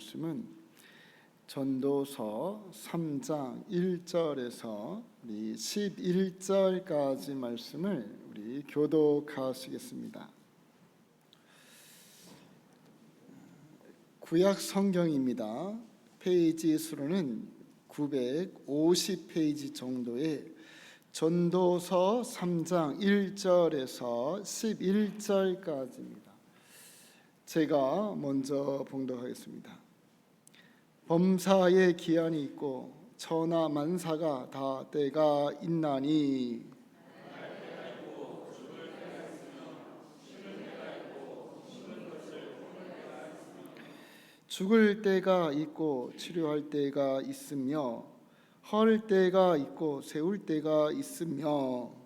말씀은 전도서 3장 1절에서 우리 11절까지 말씀을 우리 교독하시겠습니다. 구약 성경입니다. 페이지 수로는 950페이지 정도의 전도서 3장 1절에서 11절까지입니다. 제가 먼저 봉독하겠습니다. 범사에 기한이 있고 천하 만사가 다 때가 있나니 죽을 때가 있고 치료할 때가 있으며 헐 때가 있고 세울 때가 있으며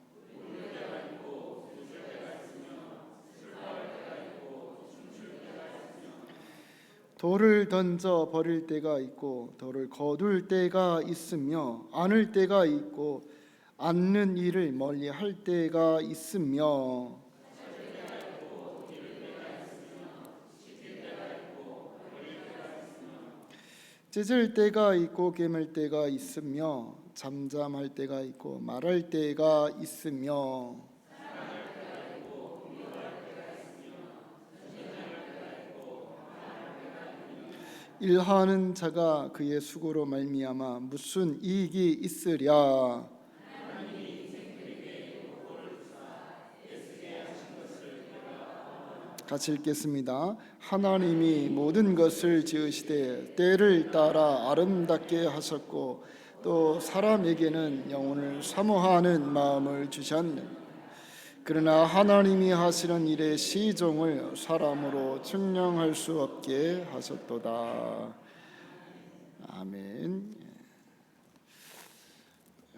돌을 던져 버릴 때가 있고 돌을 거둘 때가 있으며 안을 때가 있고 앉는 일을 멀리 할 때가 있으며 찢을 때가 있고 깨물 때가 있으며 잠잠할 때가 있고 말할 때가 있으며 일하는 자가 그의 수고로 말미암아 무슨 이익이 있으랴. 같이 읽겠습니다. 하나님이 모든 것을 지으시되 때를 따라 아름답게 하셨고 또 사람에게는 영혼을 사모하는 마음을 주셨느니라. 그러나 하나님이 하시는 일의 시종을 사람으로 측량할 수 없게 하셨도다. 아멘.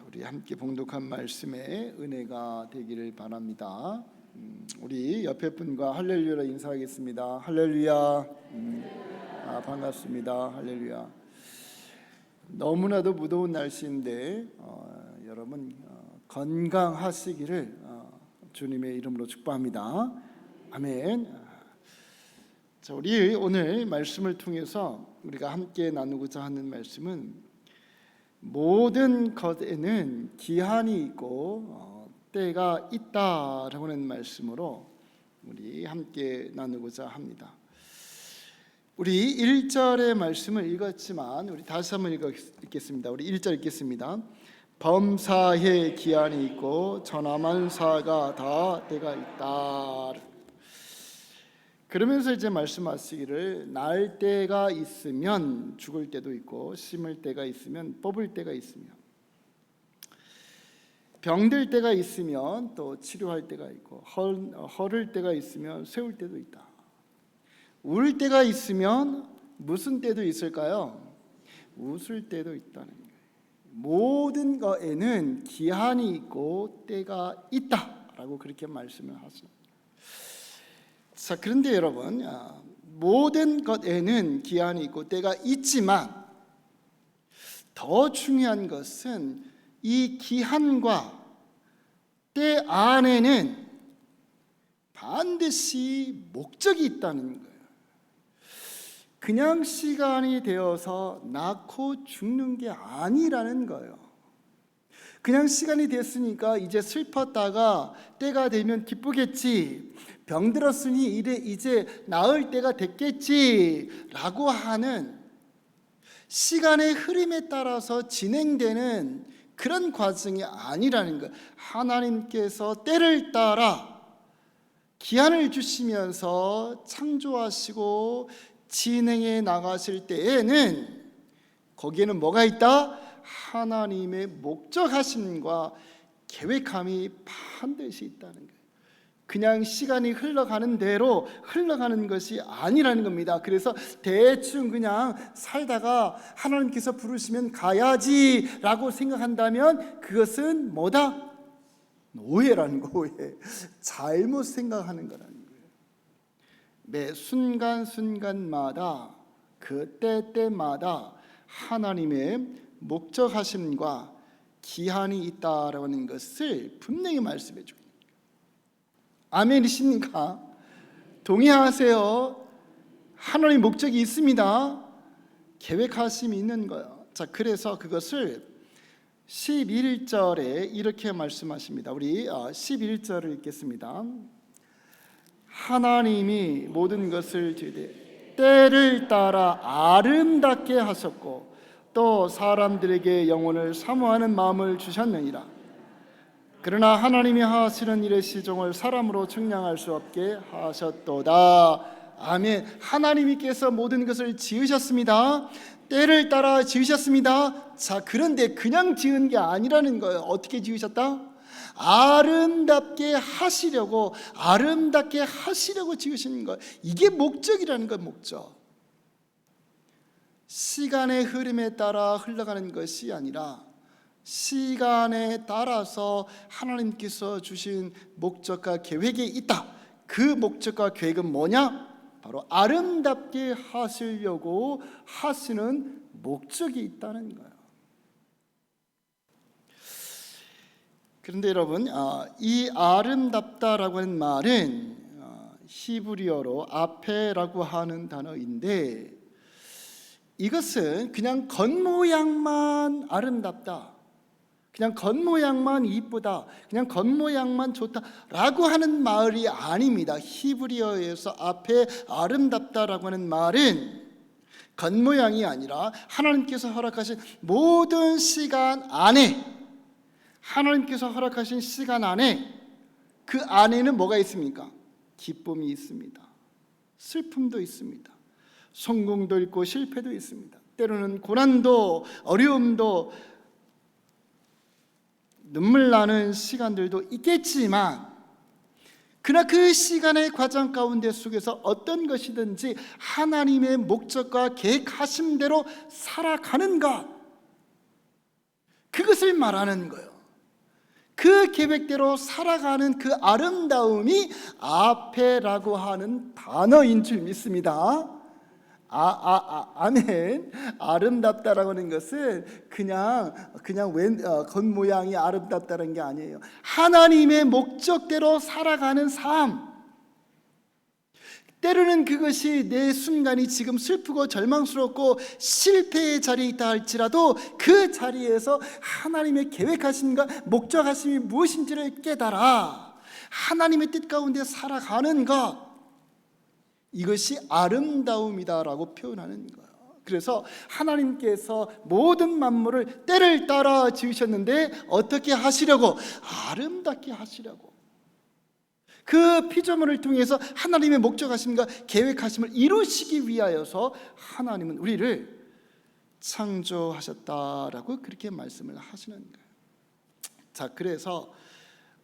우리 함께 봉독한 말씀에 은혜가 되기를 바랍니다. 우리 옆에 분과 할렐루야로 인사하겠습니다. 할렐루야. 반갑습니다. 할렐루야. 너무나도 무더운 날씨인데 여러분 건강하시기를 주님의 이름으로 축복합니다. 아멘. 자, 우리 오늘 말씀을 통해서 우리가 함께 나누고자 하는 말씀은 모든 것에는 기한이 있고 때가 있다라고 하는 말씀으로 우리 함께 나누고자 합니다. 우리 1절의 말씀을 읽었지만 우리 다시 한번 읽겠습니다. 우리 1절 읽겠습니다. 범사에 기한이 있고 천하만사가 다 때가 있다. 그러면서 이제 말씀하시기를 날 때가 있으면 죽을 때도 있고 심을 때가 있으면 뽑을 때가 있으며 병들 때가 있으면 또 치료할 때가 있고 헐을 때가 있으면 세울 때도 있다. 울 때가 있으면 무슨 때도 있을까요? 웃을 때도 있다는 거예요. 모든 것에는 기한이 있고 때가 있다라고 그렇게 말씀을 하죠. 자, 그런데 여러분, 모든 것에는 기한이 있고 때가 있지만 더 중요한 것은 이 기한과 때 안에는 반드시 목적이 있다는 거예요. 그냥 시간이 되어서 낳고 죽는 게 아니라는 거예요. 그냥 시간이 됐으니까 이제 슬펐다가 때가 되면 기쁘겠지, 병들었으니 이제 나을 때가 됐겠지 라고 하는 시간의 흐름에 따라서 진행되는 그런 과정이 아니라는 거예요. 하나님께서 때를 따라 기한을 주시면서 창조하시고 진행해 나가실 때에는 거기에는 뭐가 있다? 하나님의 목적하심과 계획함이 반드시 있다는 거예요. 그냥 시간이 흘러가는 대로 흘러가는 것이 아니라는 겁니다. 그래서 대충 그냥 살다가 하나님께서 부르시면 가야지라고 생각한다면 그것은 뭐다? 오해라는 거, 오해. 잘못 생각하는 거라는 거예요. 매 순간순간마다 그 때때마다 하나님의 목적하심과 기한이 있다라고 하는 것을 분명히 말씀해 줍니다. 아멘이십니까? 동의하세요? 하나님의 목적이 있습니다. 계획하심이 있는 거예요. 자, 그래서 그것을 11절에 이렇게 말씀하십니다. 우리 11절을 읽겠습니다. 하나님이 모든 것을 지으되 때를 따라 아름답게 하셨고 또 사람들에게 영혼을 사모하는 마음을 주셨느니라. 그러나 하나님이 하시는 일의 시종을 사람으로 측량할 수 없게 하셨도다. 아멘. 하나님께서 모든 것을 지으셨습니다. 때를 따라 지으셨습니다. 자, 그런데 그냥 지은 게 아니라는 거예요. 어떻게 지으셨다? 아름답게 하시려고 지으신 거예요. 이게 목적이라는 거예요. 목적. 시간의 흐름에 따라 흘러가는 것이 아니라 시간에 따라서 하나님께서 주신 목적과 계획이 있다. 그 목적과 계획은 뭐냐? 바로 아름답게 하시려고 하시는 목적이 있다는 거예요. 그런데 여러분, 이 아름답다라고 하는 말은 히브리어로 아페라고 하는 단어인데, 이것은 그냥 겉모양만 아름답다, 그냥 겉모양만 이쁘다, 그냥 겉모양만 좋다라고 하는 말이 아닙니다. 히브리어에서 앞에 아름답다라고 하는 말은 겉모양이 아니라 하나님께서 허락하신 모든 시간 안에, 하나님께서 허락하신 시간 안에, 그 안에는 뭐가 있습니까? 기쁨이 있습니다. 슬픔도 있습니다. 성공도 있고 실패도 있습니다. 때로는 고난도 어려움도 눈물 나는 시간들도 있겠지만, 그러나 그 시간의 과정 가운데 속에서 어떤 것이든지 하나님의 목적과 계획하심대로 살아가는가, 그것을 말하는 거예요. 그 계획대로 살아가는 그 아름다움이 아페라고 하는 단어인 줄 믿습니다. 아멘. 아름답다라고 하는 것은 그냥 겉모양이 아름답다는 게 아니에요. 하나님의 목적대로 살아가는 삶. 때로는 그것이 내 순간이 지금 슬프고 절망스럽고 실패의 자리에 있다 할지라도 그 자리에서 하나님의 계획하심과 목적하심이 무엇인지를 깨달아 하나님의 뜻 가운데 살아가는 것, 이것이 아름다움이다라고 표현하는 거예요. 그래서 하나님께서 모든 만물을 때를 따라 지으셨는데 어떻게 하시려고? 아름답게 하시려고. 그 피조물을 통해서 하나님의 목적하심과 계획하심을 이루시기 위하여서 하나님은 우리를 창조하셨다라고 그렇게 말씀을 하시는 거예요. 자, 그래서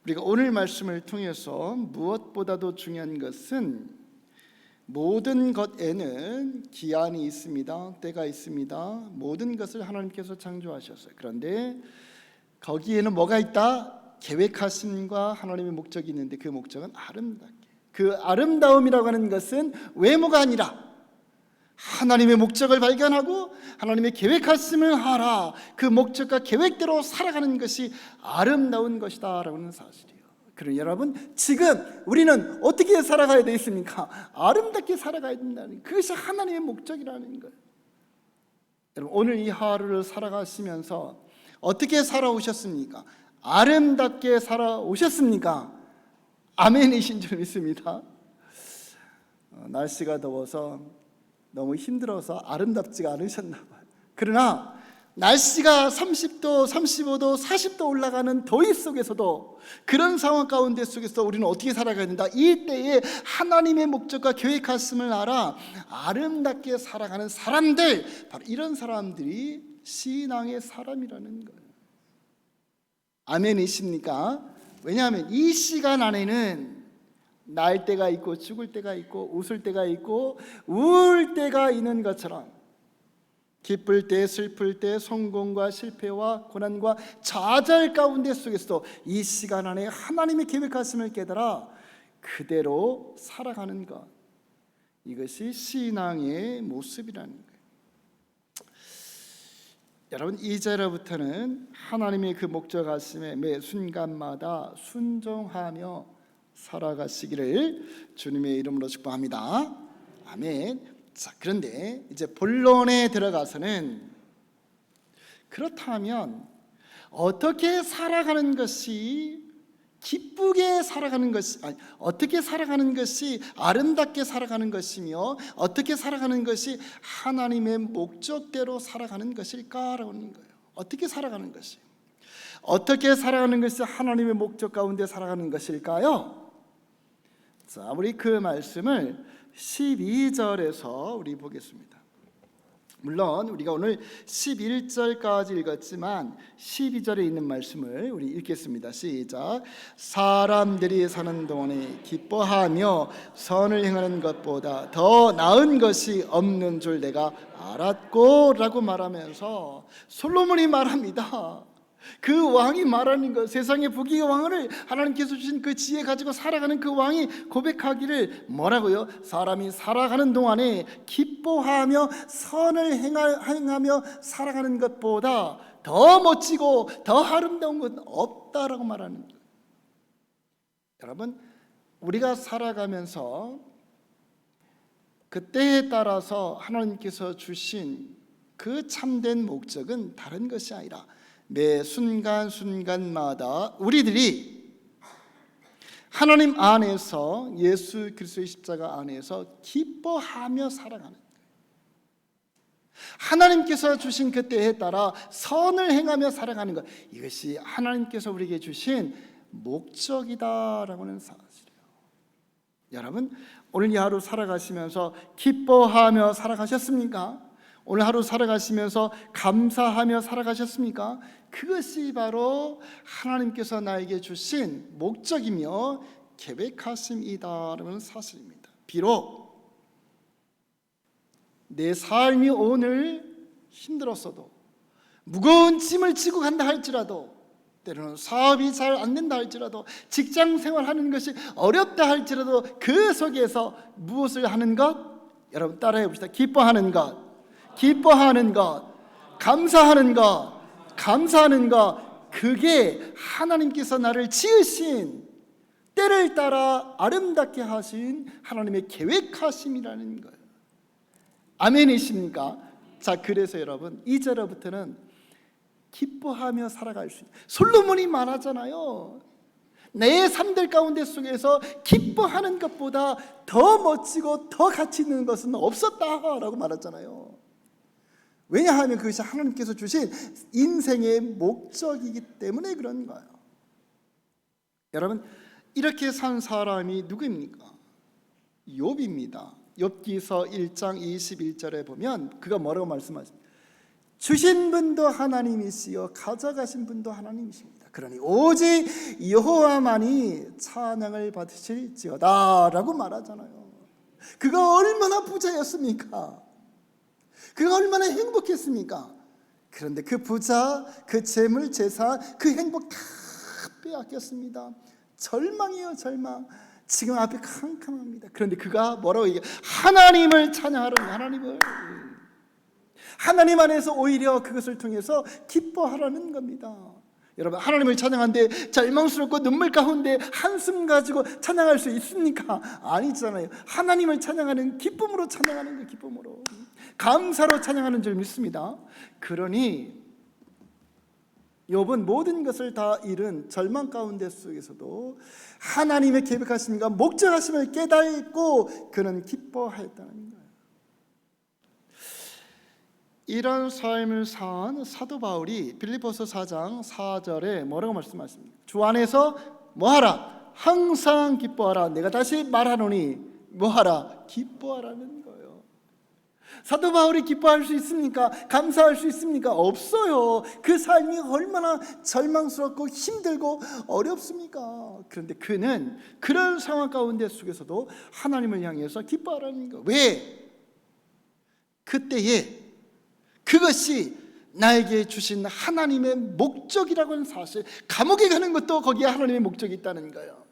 우리가 오늘 말씀을 통해서 무엇보다도 중요한 것은 모든 것에는 기한이 있습니다. 때가 있습니다. 모든 것을 하나님께서 창조하셨어요. 그런데 거기에는 뭐가 있다? 계획하심과 하나님의 목적이 있는데 그 목적은 아름답게, 그 아름다움이라고 하는 것은 외모가 아니라 하나님의 목적을 발견하고 하나님의 계획하심을 하라, 그 목적과 계획대로 살아가는 것이 아름다운 것이다 라고 하는 사실이에요. 그럼 여러분, 지금 우리는 어떻게 살아가야 되겠습니까? 아름답게 살아가야 된다는, 그것이 하나님의 목적이라는 거예요. 여러분, 오늘 이 하루를 살아가시면서 어떻게 살아오셨습니까? 아름답게 살아오셨습니까? 아멘이신 줄 믿습니다. 날씨가 더워서 너무 힘들어서 아름답지가 않으셨나 봐요. 그러나 날씨가 30도, 35도, 40도 올라가는 더위 속에서도, 그런 상황 가운데 속에서 우리는 어떻게 살아가야 된다? 이때에 하나님의 목적과 계획하심을 알아 아름답게 살아가는 사람들, 바로 이런 사람들이 신앙의 사람이라는 거예요. 아멘이십니까? 왜냐하면 이 시간 안에는 날 때가 있고 죽을 때가 있고 웃을 때가 있고 울 때가 있는 것처럼, 기쁠 때 슬플 때 성공과 실패와 고난과 좌절 가운데 속에서도 이 시간 안에 하나님의 계획하심을 깨달아 그대로 살아가는 것, 이것이 신앙의 모습이라는 거예요. 여러분, 이제로부터는 하나님의 그 목적하심에 매 순간마다 순종하며 살아가시기를 주님의 이름으로 축복합니다. 아멘. 자, 그런데 이제 본론에 들어가서는 그렇다면 어떻게 살아가는 것이 기쁘게 살아가는 것이 어떻게 살아가는 것이 아름답게 살아가는 것이며 어떻게 살아가는 것이 하나님의 목적대로 살아가는 것일까라고 하는 거예요. 어떻게 살아가는 것이 하나님의 목적 가운데 살아가는 것일까요? 자, 우리 그 말씀을 12절에서 우리 보겠습니다. 물론 우리가 오늘 11절까지 읽었지만 12절에 있는 말씀을 우리 읽겠습니다. 시작. 사람들이 사는 동안에 기뻐하며 선을 행하는 것보다 더 나은 것이 없는 줄 내가 알았고 라고 말하면서 솔로몬이 말합니다. 그 왕이 말하는 것, 세상의 부귀의 왕을 하나님께서 주신 그 지혜 가지고 살아가는 그 왕이 고백하기를 뭐라고요? 사람이 살아가는 동안에 기뻐하며 선을 행하며 살아가는 것보다 더 멋지고 더 아름다운 건 없다라고 말하는 거예요. 여러분, 우리가 살아가면서 그 때에 따라서 하나님께서 주신 그 참된 목적은 다른 것이 아니라 매 순간순간마다 우리들이 하나님 안에서 예수 그리스도의 십자가 안에서 기뻐하며 살아가는 거예요. 하나님께서 주신 그 때에 따라 선을 행하며 살아가는 것, 이것이 하나님께서 우리에게 주신 목적이다라고 하는 사실이에요. 여러분, 오늘 이 하루 살아가시면서 기뻐하며 살아가셨습니까? 오늘 하루 살아가시면서 감사하며 살아가셨습니까? 그것이 바로 하나님께서 나에게 주신 목적이며 계획하심이다라는 사실입니다. 비록 내 삶이 오늘 힘들었어도, 무거운 짐을 지고 간다 할지라도, 때로는 사업이 잘 안 된다 할지라도, 직장 생활하는 것이 어렵다 할지라도 그 속에서 무엇을 하는 것? 여러분 따라해 봅시다. 기뻐하는 것, 감사하는 것, 그게 하나님께서 나를 지으신 때를 따라 아름답게 하신 하나님의 계획하심이라는 거예요. 아멘이십니까? 자, 그래서 여러분 이제로부터는 기뻐하며 살아갈 수 있는, 솔로몬이 말하잖아요. 내 삶들 가운데 속에서 기뻐하는 것보다 더 멋지고 더 가치 있는 것은 없었다라고 말했잖아요. 왜냐하면 그것이 하나님께서 주신 인생의 목적이기 때문에 그런 거예요. 여러분, 이렇게 산 사람이 누구입니까? 욥입니다. 욥기서 1장 21절에 보면 그가 뭐라고 말씀하십니까? 주신 분도 하나님이시요 가져가신 분도 하나님이십니다. 그러니 오직 여호와만이 찬양을 받으실지어다 라고 말하잖아요. 그가 얼마나 부자였습니까? 그가 얼마나 행복했습니까? 그런데 그 부자, 그 재물, 재산, 그 행복 다 빼앗겼습니다. 절망이에요, 절망. 지금 앞에 캄캄합니다. 그런데 그가 뭐라고 얘기해요? 하나님을 찬양하라는, 하나님 안에서 오히려 그것을 통해서 기뻐하라는 겁니다. 여러분, 하나님을 찬양하는데 절망스럽고 눈물 가운데 한숨 가지고 찬양할 수 있습니까? 아니잖아요. 하나님을 찬양하는 기쁨으로 찬양하는 거예요. 기쁨으로, 감사로 찬양하는 줄 믿습니다. 그러니 욥은 모든 것을 다 잃은 절망 가운데 속에서도 하나님의 계획하심과 목적하심을 깨닫고 그는 기뻐하였다는 거예요. 이런 삶을 산 사도 바울이 빌립보서 4장 4절에 뭐라고 말씀하십니까? 주 안에서 뭐하라? 항상 기뻐하라. 내가 다시 말하노니 뭐하라? 기뻐하라는 거예요. 사도 바울이 기뻐할 수 있습니까? 감사할 수 있습니까? 없어요. 그 삶이 얼마나 절망스럽고 힘들고 어렵습니까? 그런데 그는 그런 상황 가운데 속에서도 하나님을 향해서 기뻐하라는 거예요. 왜? 그때에 그것이 나에게 주신 하나님의 목적이라고 하는 사실, 감옥에 가는 것도 거기에 하나님의 목적이 있다는 거예요.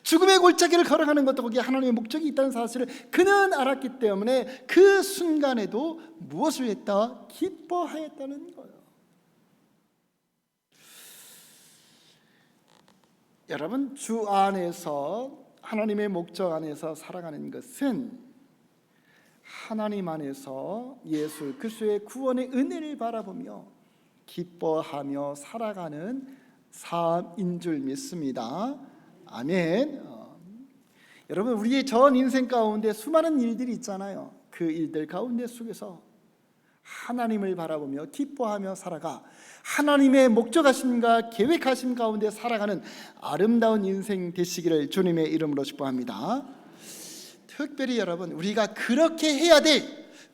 죽음의 골짜기를 걸어가는 것도 거기에 하나님의 목적이 있다는 사실을 그는 알았기 때문에 그 순간에도 무엇을 했다? 기뻐하였다는 거예요. 여러분, 주 안에서 하나님의 목적 안에서 살아가는 것은 하나님 안에서 예수 그리스도의 구원의 은혜를 바라보며 기뻐하며 살아가는 삶인 줄 믿습니다. 아멘. 여러분, 우리의 전 인생 가운데 수많은 일들이 있잖아요. 그 일들 가운데 속에서 하나님을 바라보며 기뻐하며 살아가 하나님의 목적하심과 계획하심 가운데 살아가는 아름다운 인생 되시기를 주님의 이름으로 축복합니다. 특별히 여러분, 우리가 그렇게 해야 될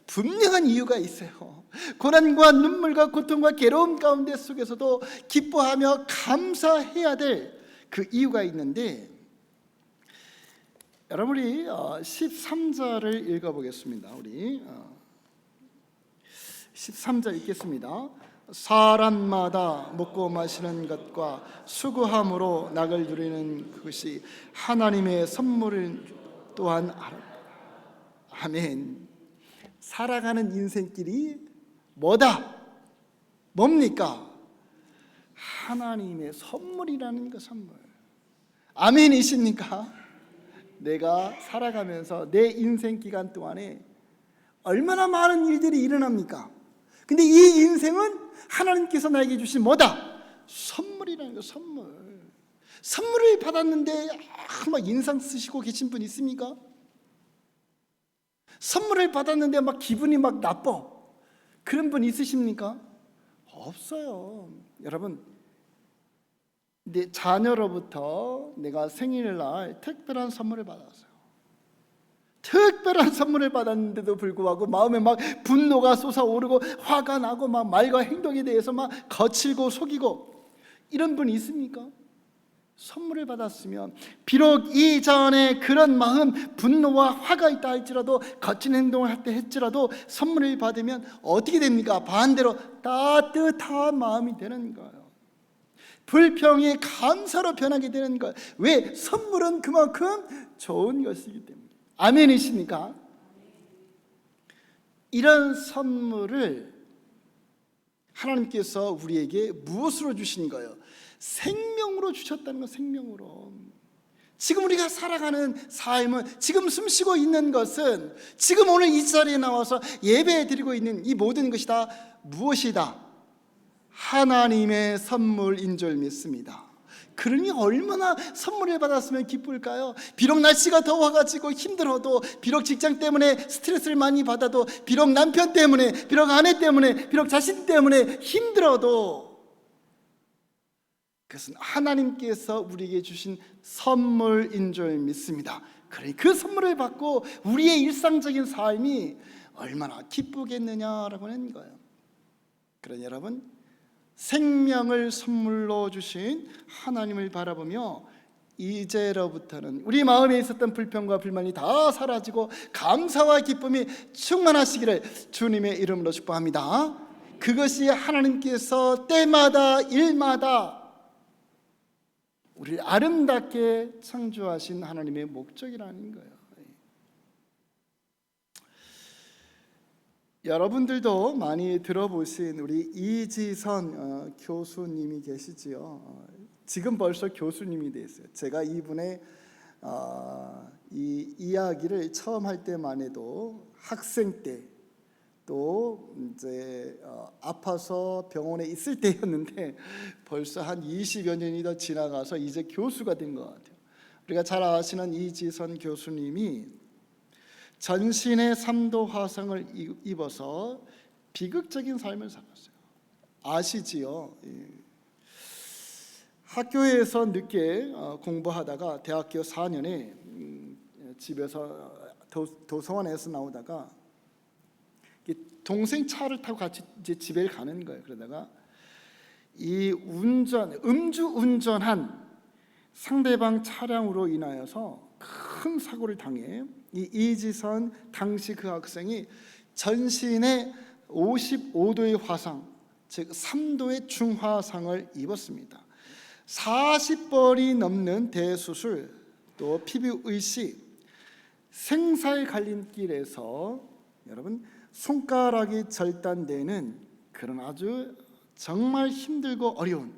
분명한 이유가 있어요. 고난과 눈물과 고통과 괴로움 가운데 속에서도 기뻐하며 감사해야 될 그 이유가 있는데, 여러분 우리 13절을 읽어보겠습니다. 우리 13절 읽겠습니다. 사람마다 먹고 마시는 것과 수고함으로 낙을 누리는 그것이 하나님의 선물을 또한 아멘. 살아가는 인생길이 뭐다? 뭡니까? 하나님의 선물이라는 그 선물. 아멘이십니까? 내가 살아가면서 내 인생 기간 동안에 얼마나 많은 일들이 일어납니까? 근데 이 인생은 하나님께서 나에게 주신 뭐다? 선물이라는 거, 선물. 선물을 받았는데 막 인상 쓰시고 계신 분 있습니까? 선물을 받았는데 막 기분이 막 나빠, 그런 분 있으십니까? 없어요. 여러분, 내 자녀로부터 내가 생일날 특별한 선물을 받았어요. 특별한 선물을 받았는데도 불구하고 마음에 막 분노가 솟아오르고 화가 나고 막 말과 행동에 대해서 막 거칠고 속이고 이런 분이 있습니까? 선물을 받았으면 비록 이전에 그런 마음, 분노와 화가 있다 할지라도, 거친 행동을 할 때 할지라도 선물을 받으면 어떻게 됩니까? 반대로 따뜻한 마음이 되는 거예요. 불평이 감사로 변하게 되는 것. 왜? 선물은 그만큼 좋은 것이기 때문에. 아멘이십니까? 이런 선물을 하나님께서 우리에게 무엇으로 주신 거예요? 생명으로 주셨다는 거. 생명으로. 지금 우리가 살아가는 삶은, 지금 숨쉬고 있는 것은, 지금 오늘 이 자리에 나와서 예배 드리고 있는 이 모든 것이 다 무엇이다? 하나님의 선물인 줄 믿습니다. 그러니 얼마나 선물을 받았으면 기쁠까요? 비록 날씨가 더워가지고 힘들어도, 비록 직장 때문에 스트레스를 많이 받아도, 비록 남편 때문에, 비록 아내 때문에, 비록 자신 때문에 힘들어도, 그것은 하나님께서 우리에게 주신 선물인 줄 믿습니다. 그러니 그 선물을 받고 우리의 일상적인 삶이 얼마나 기쁘겠느냐라고 하는 거예요. 그러니 여러분, 생명을 선물로 주신 하나님을 바라보며 이제로부터는 우리 마음에 있었던 불평과 불만이 다 사라지고 감사와 기쁨이 충만하시기를 주님의 이름으로 축복합니다. 그것이 하나님께서 때마다 일마다 우리를 아름답게 창조하신 하나님의 목적이라는 거예요. 여러분들도 많이 들어보신 우리 이지선 교수님이 계시지요. 지금 벌써 교수님이 됐어요. 제가 이분의 이 이야기를 처음 할 때만 해도 학생 때, 또 이제 아파서 병원에 있을 때였는데 벌써 한 20여 년이 더 지나가서 이제 교수가 된 것 같아요. 우리가 잘 아시는 이지선 교수님이 전신에 3도 화상을 입어서 비극적인 삶을 살았어요. 아시지요? 학교에서 늦게 공부하다가 대학교 4년에 집에서 도서관에서 나오다가 동생 차를 타고 같이 이제 집에 가는 거예요. 그러다가 이 음주 운전한 상대방 차량으로 인하여서 큰 사고를 당해 이 이지선 당시 그 학생이 전신에 55도의 화상, 즉 3도의 중화상을 입었습니다. 40번이 넘는 대수술, 또 피부 의식, 생사의 갈림길에서 여러분 손가락이 절단되는 그런 아주 정말 힘들고 어려운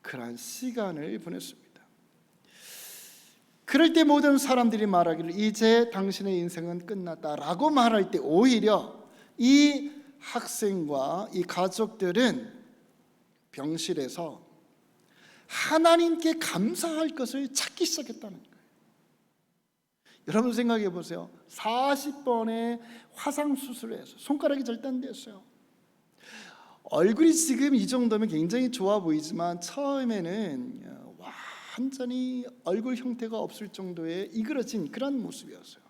그런 시간을 보냈습니다. 그럴 때 모든 사람들이 말하기를 이제 당신의 인생은 끝났다라고 말할 때 오히려 이 학생과 이 가족들은 병실에서 하나님께 감사할 것을 찾기 시작했다는 거예요. 여러분 생각해 보세요. 40번의 화상 수술을 해서 손가락이 절단됐어요. 얼굴이 지금 이 정도면 굉장히 좋아 보이지만 처음에는 완전히 얼굴 형태가 없을 정도의 이그러진 그런 모습이었어요.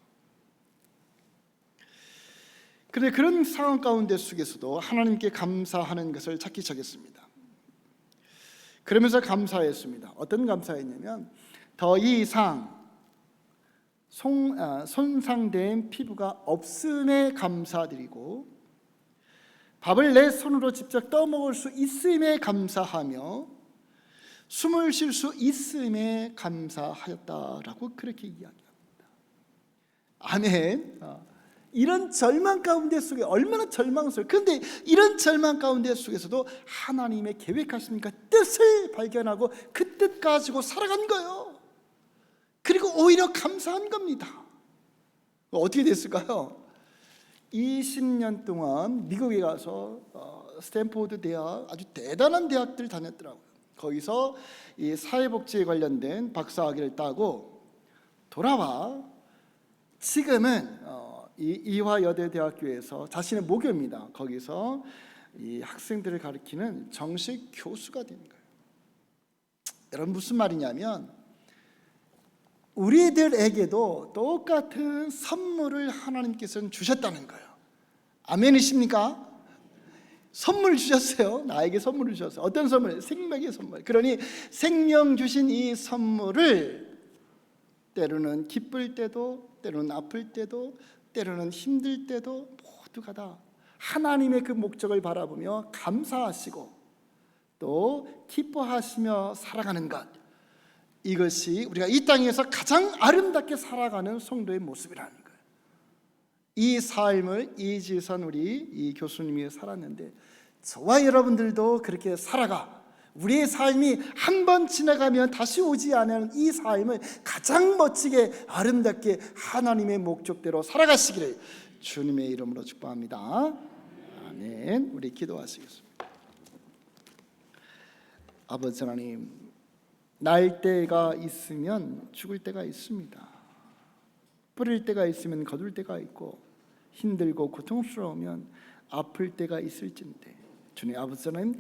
그런데 그런 상황 가운데 속에서도 하나님께 감사하는 것을 찾기 시작했습니다. 그러면서 감사했습니다. 어떤 감사했냐면 더 이상 손상된 피부가 없음에 감사드리고 밥을 내 손으로 직접 떠먹을 수 있음에 감사하며 숨을 쉴 수 있음에 감사하였다라고 그렇게 이야기합니다. 아멘. 이런 절망 가운데 속에 얼마나 절망스러워요. 그런데 이런 절망 가운데 속에서도 하나님의 계획하시니까 뜻을 발견하고 그 뜻 가지고 살아간 거예요. 그리고 오히려 감사한 겁니다. 어떻게 됐을까요? 20년 동안 미국에 가서 스탠포드 대학, 아주 대단한 대학들 다녔더라고요. 거기서 이 사회복지에 관련된 박사학위를 따고 돌아와 지금은 이 이화여대대학교에서 자신의 모교입니다. 거기서 이 학생들을 가르치는 정식 교수가 된 거예요. 여러분 무슨 말이냐면 우리들에게도 똑같은 선물을 하나님께서는 주셨다는 거예요. 아멘이십니까? 선물 주셨어요. 나에게 선물을 주셨어요. 어떤 선물? 생명의 선물. 그러니 생명 주신 이 선물을 때로는 기쁠 때도, 때로는 아플 때도, 때로는 힘들 때도 모두가 다 하나님의 그 목적을 바라보며 감사하시고 또 기뻐하시며 살아가는 것, 이것이 우리가 이 땅에서 가장 아름답게 살아가는 성도의 모습이라는 거예요. 이 삶을 이지선 우리 이 교수님이 살았는데 저와 여러분들도 그렇게 살아가 우리의 삶이 한 번 지나가면 다시 오지 않는 이 삶을 가장 멋지게 아름답게 하나님의 목적대로 살아가시기를 주님의 이름으로 축복합니다. 아멘. 우리 기도하시겠습니다. 아버지 하나님, 날 때가 있으면 죽을 때가 있습니다. 뿌릴 때가 있으면 거둘 때가 있고 힘들고 고통스러우면 아플 때가 있을진데 주님 아버지 하나님,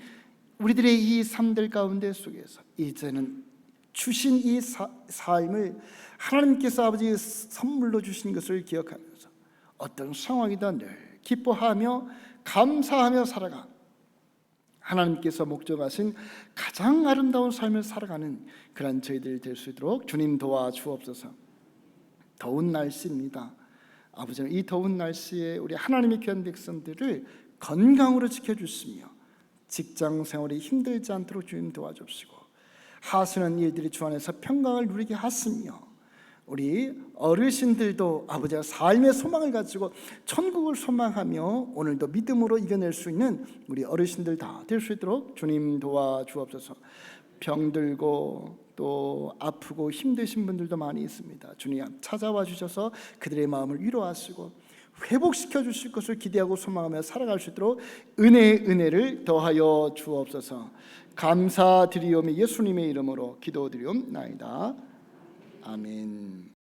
우리들의 이 삶들 가운데 속에서 이제는 주신 이 삶을 하나님께서 아버지 선물로 주신 것을 기억하면서 어떤 상황이든 늘 기뻐하며 감사하며 살아가 하나님께서 목적하신 가장 아름다운 삶을 살아가는 그런 저희들 될 수 있도록 주님 도와주옵소서. 더운 날씨입니다. 아버지는 이 더운 날씨에 우리 하나님의 귀한 백성들을 건강으로 지켜주시며 직장 생활이 힘들지 않도록 주님 도와주시고 하시는 일들이 주 안에서 평강을 누리게 하시며 우리 어르신들도 아버지가 삶의 소망을 가지고 천국을 소망하며 오늘도 믿음으로 이겨낼 수 있는 우리 어르신들 다 될 수 있도록 주님 도와주옵소서. 병들고 또 아프고 힘드신 분들도 많이 있습니다. 주님 찾아와 주셔서 그들의 마음을 위로하시고 회복시켜 주실 것을 기대하고 소망하며 살아갈 수 있도록 은혜를 더하여 주옵소서. 감사드리오며 예수님의 이름으로 기도드리옵나이다. 아멘.